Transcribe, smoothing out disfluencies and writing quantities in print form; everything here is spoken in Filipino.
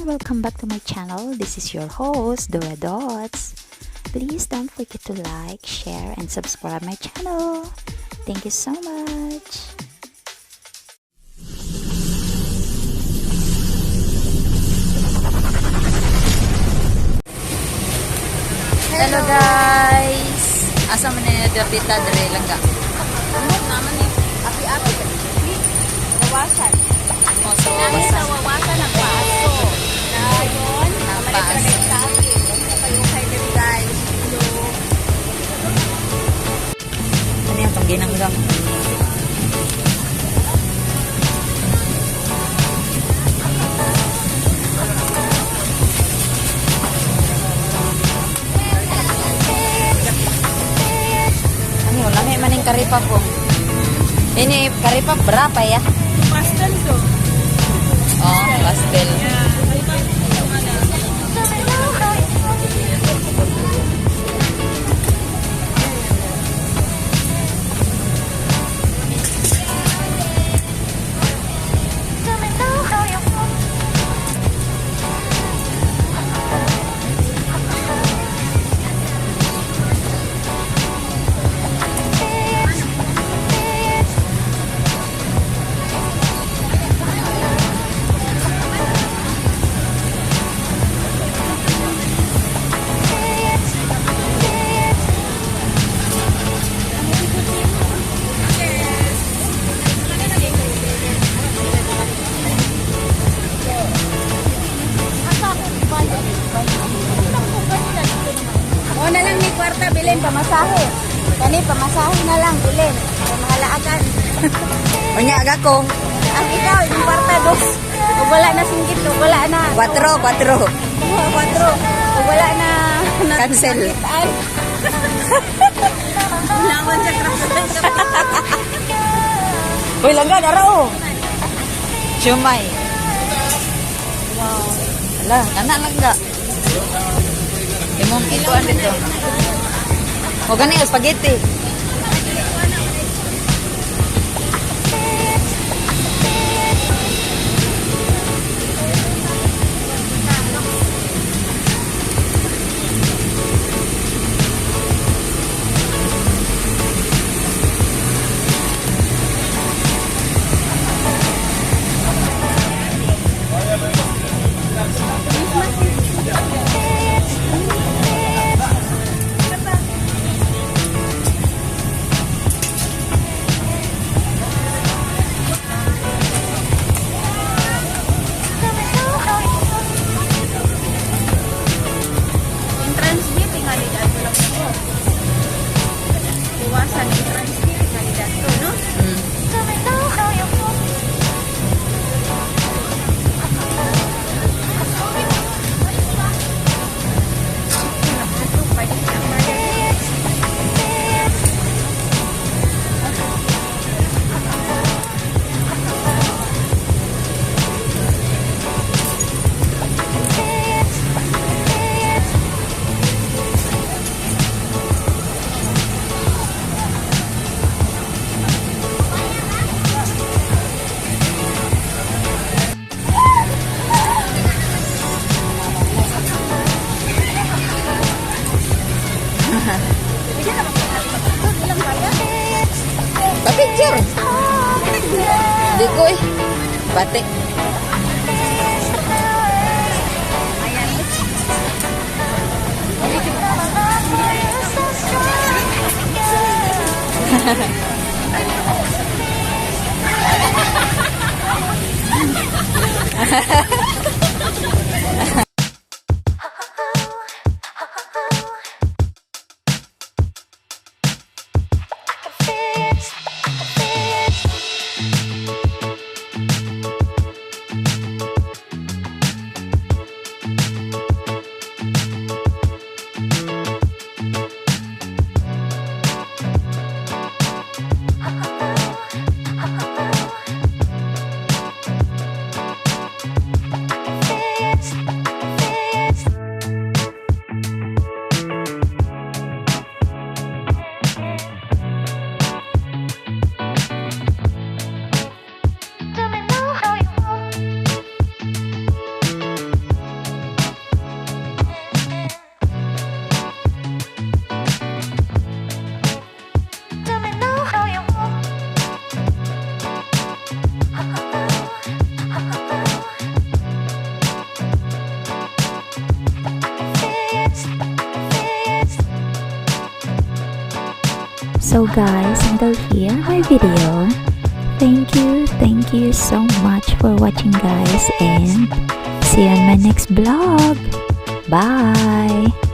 welcome back to my channel. This is your host, Dora Dots. Please don't forget to like, share, and subscribe my channel. Thank you so much. Hello guys! Asa man na dapita dire langga? Naman ni api-api Wawasan. So, Sa Wawasan ang paso. Ngayon, Paso. sa akin. Kayo kayo guys. Hello. ano yung itong ginanggang? Ano, lami man yung karipap ko. Ini karipap berapa ya? Pastel to. Oh, pastel. O na lang ni kwarta bilhin pamasahe. Kani pamasahe na lang bilhin. Mahalaagan. O niya, aga ko. Ang ikaw yung kwarta dos. O wala na singgit, o wala na. 4. 4. O wala na. Cancel. Nakitaan. Lawan sa krasa. Uy, langga, darao. Sumay. Wow. Ala, anak langga. Imong ikuan dito. O gani, spaghetti. Entrance tinggal di dato lang po. Wawasan entrance tinggal di dato, no? Pa-picture. Di ko eh. Batik. So guys, until here my video. Thank you so much for watching guys, and see you on my next vlog. Bye!